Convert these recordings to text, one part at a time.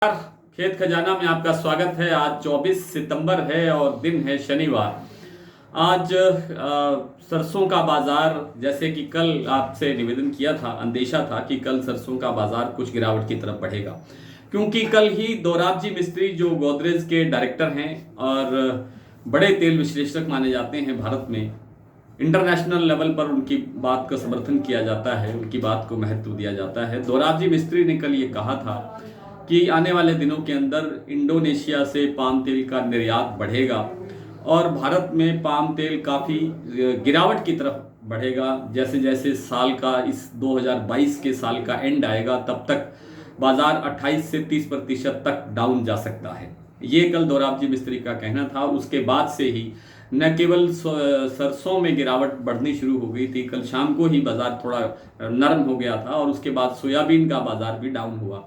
खेत खजाना में आपका स्वागत है। आज 24 सितंबर है और दिन है शनिवार। आज सरसों का बाजार, जैसे कि कल आपसे निवेदन किया था, अंदेशा था कि कल सरसों का बाजार कुछ गिरावट की तरफ बढ़ेगा, क्योंकि कल ही दोराब जी मिस्त्री जो गोदरेज के डायरेक्टर हैं और बड़े तेल विश्लेषक माने जाते हैं भारत में, इंटरनेशनल लेवल पर उनकी बात का समर्थन किया जाता है, उनकी बात को महत्व दिया जाता है। दोराब जी मिस्त्री ने कल ये कहा था कि आने वाले दिनों के अंदर इंडोनेशिया से पाम तेल का निर्यात बढ़ेगा और भारत में पाम तेल काफ़ी गिरावट की तरफ बढ़ेगा। जैसे जैसे साल का इस 2022 के साल का एंड आएगा, तब तक बाजार 28 से 30% तक डाउन जा सकता है। ये कल दोराब जी मिस्त्री का कहना था। उसके बाद से ही न केवल सरसों में गिरावट बढ़नी शुरू हो गई थी, कल शाम को ही बाजार थोड़ा नरम हो गया था और उसके बाद सोयाबीन का बाजार भी डाउन हुआ।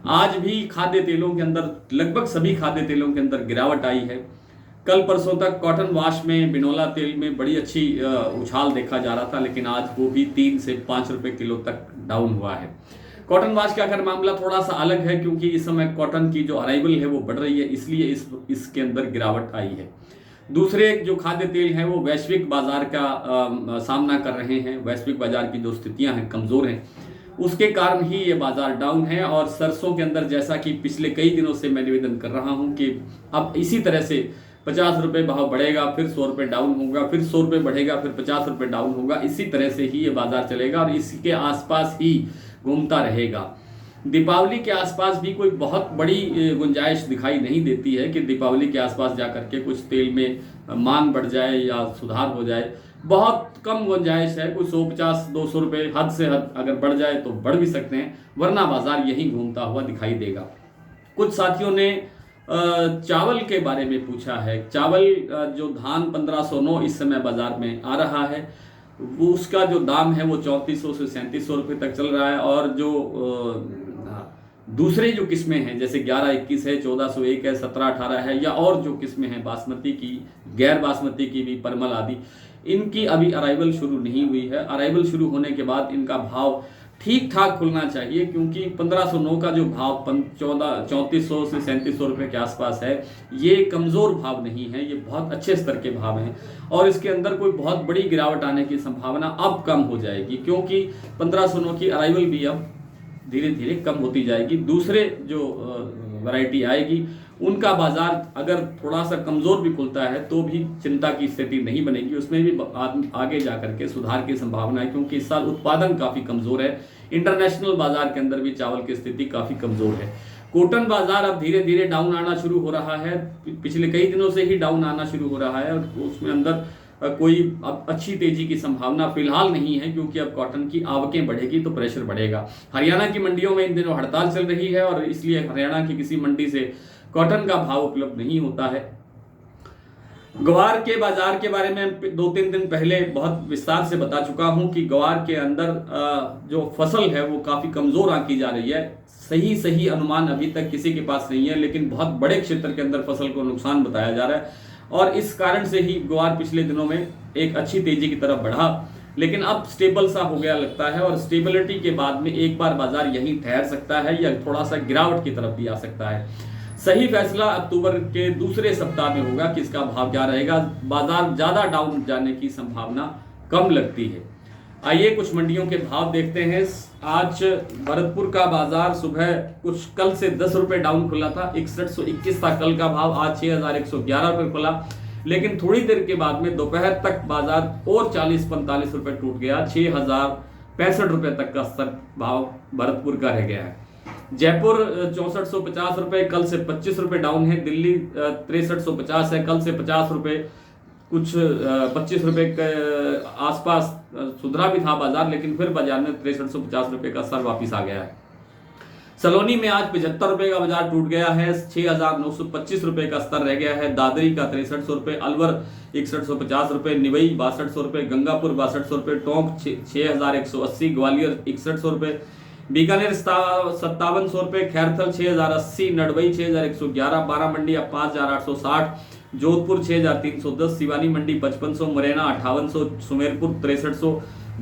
आज भी खाद्य तेलों के अंदर, लगभग सभी खाद्य तेलों के अंदर गिरावट आई है। कल परसों तक कॉटन वाश में, बिनोला तेल में बड़ी अच्छी उछाल देखा जा रहा था, लेकिन आज वो भी 3 से 5 रुपए किलो तक डाउन हुआ है। कॉटन वाश का अगर मामला थोड़ा सा अलग है, क्योंकि इस समय कॉटन की जो अराइवल है वो बढ़ रही है, इसलिए इसके अंदर गिरावट आई है। दूसरे जो खाद्य तेल हैं वो वैश्विक बाजार का सामना कर रहे हैं। वैश्विक बाजार की जो स्थितियां हैं कमज़ोर हैं, उसके कारण ही ये बाजार डाउन है। और सरसों के अंदर, जैसा कि पिछले कई दिनों से मैं निवेदन कर रहा हूं कि अब इसी तरह से 50 रुपये भाव बढ़ेगा, फिर 100 रुपये डाउन होगा, फिर 100 रुपये बढ़ेगा, फिर 50 रुपये डाउन होगा। इसी तरह से ही ये बाजार चलेगा और इसके आसपास ही घूमता रहेगा। दीपावली के आसपास भी कोई बहुत बड़ी गुंजाइश दिखाई नहीं देती है कि दीपावली के आसपास जाकर के कुछ तेल में मांग बढ़ जाए या सुधार हो जाए। बहुत कम गुंजाइश है, कुछ 150-200 रुपये हद से हद अगर बढ़ जाए तो बढ़ भी सकते हैं, वरना बाजार यहीं घूमता हुआ दिखाई देगा। कुछ साथियों ने चावल के बारे में पूछा है। चावल जो धान 1509 इस समय बाजार में आ रहा है, वो उसका जो दाम है वो 3400 से 3700 रुपये तक चल रहा है। और जो दूसरे जो किस्में हैं, जैसे 1121 है, 1401 है, 1718 है, या और जो किस्में हैं बासमती की, गैर बासमती की भी, परमल आदि, इनकी अभी अराइवल शुरू नहीं हुई है। अराइवल शुरू होने के बाद इनका भाव ठीक ठाक खुलना चाहिए, क्योंकि 1509 का जो भाव 3400 से 3700 रुपये के आसपास है, ये कमज़ोर भाव नहीं है, ये बहुत अच्छे स्तर के भाव हैं। और इसके अंदर कोई बहुत बड़ी गिरावट आने की संभावना अब कम हो जाएगी, क्योंकि 1509 की अराइवल भी अब धीरे धीरे कम होती जाएगी। दूसरे जो वैरायटी आएगी उनका बाजार अगर थोड़ा सा कमज़ोर भी खुलता है तो भी चिंता की स्थिति नहीं बनेगी, उसमें भी आगे जाकर के सुधार की संभावना है, क्योंकि इस साल उत्पादन काफ़ी कमज़ोर है। इंटरनेशनल बाजार के अंदर भी चावल की स्थिति काफ़ी कमज़ोर है। कॉटन बाजार अब धीरे धीरे डाउन आना शुरू हो रहा है, पिछले कई दिनों से ही डाउन आना शुरू हो रहा है, और उसमें अंदर कोई अब अच्छी तेजी की संभावना फिलहाल नहीं है, क्योंकि अब कॉटन की आवकें बढ़ेगी तो प्रेशर बढ़ेगा। हरियाणा की मंडियों में इन दिनों हड़ताल चल रही है और इसलिए हरियाणा की किसी मंडी से कॉटन का भाव उपलब्ध नहीं होता है। ग्वार के बाजार के बारे में 2-3 दिन पहले बहुत विस्तार से बता चुका हूं कि ग्वार के अंदर जो फसल है वो काफ़ी कमज़ोर आंकी जा रही है। सही अनुमान अभी तक किसी के पास नहीं है, लेकिन बहुत बड़े क्षेत्र के अंदर फसल को नुकसान बताया जा रहा है, और इस कारण से ही ग्वार पिछले दिनों में एक अच्छी तेजी की तरफ बढ़ा, लेकिन अब स्टेबल सा हो गया लगता है। और स्टेबिलिटी के बाद में एक बार बाजार यहीं ठहर सकता है या थोड़ा सा गिरावट की तरफ भी आ सकता है। सही फैसला अक्टूबर के दूसरे सप्ताह में होगा कि इसका भाव क्या रहेगा। बाजार ज़्यादा डाउन जाने की संभावना कम लगती है। आइए कुछ मंडियों के भाव देखते हैं। आज भरतपुर का बाजार सुबह कुछ कल से 10 रुपये डाउन खुला था, 6121 था कल का भाव, आज 6111 रुपये खुला, लेकिन थोड़ी देर के बाद में दोपहर तक बाजार और 40-45 रुपये टूट गया। 6065 रुपये तक का स्तर भाव भरतपुर का रह गया है। जयपुर 6450 रुपये, कल से 25 रुपये डाउन है। दिल्ली 6350 है, कल से 50 रुपये, कुछ 25 रुपये के आसपास सुधरा भी था बाजार, लेकिन फिर बाजार में 6350 रुपये का स्तर वापिस आ गया है। सलोनी में आज 75 रुपये का बाजार टूट गया है, 6925 रुपये का स्तर रह गया है। दादरी का 6300 रुपये, अलवर 6150 रुपये, निवई 6200 रुपये, गंगापुर 6200 रुपये, टोंक 6180, ग्वालियर 6100 रुपये, बीकानेर 5700 रुपये, खैरथल 6080, नडवई 6111, बारामंडी 5860, जोधपुर 6310, सिवानी मंडी 5500, मुरैना 5800, सुमेरपुर 6300,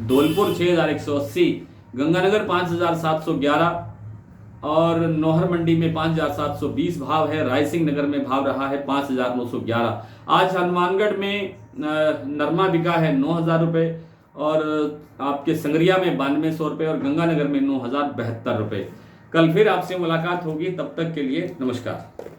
धौलपुर 6180, गंगानगर 5711, और नौहर मंडी में 5,720 भाव है। रायसिंह नगर में भाव रहा है 5,911। आज हनुमानगढ़ में नरमा बिका है 9,000 रुपये और आपके संगरिया में 9200 रुपये और गंगानगर में 9,072 रुपये। कल फिर आपसे मुलाकात होगी, तब तक के लिए नमस्कार।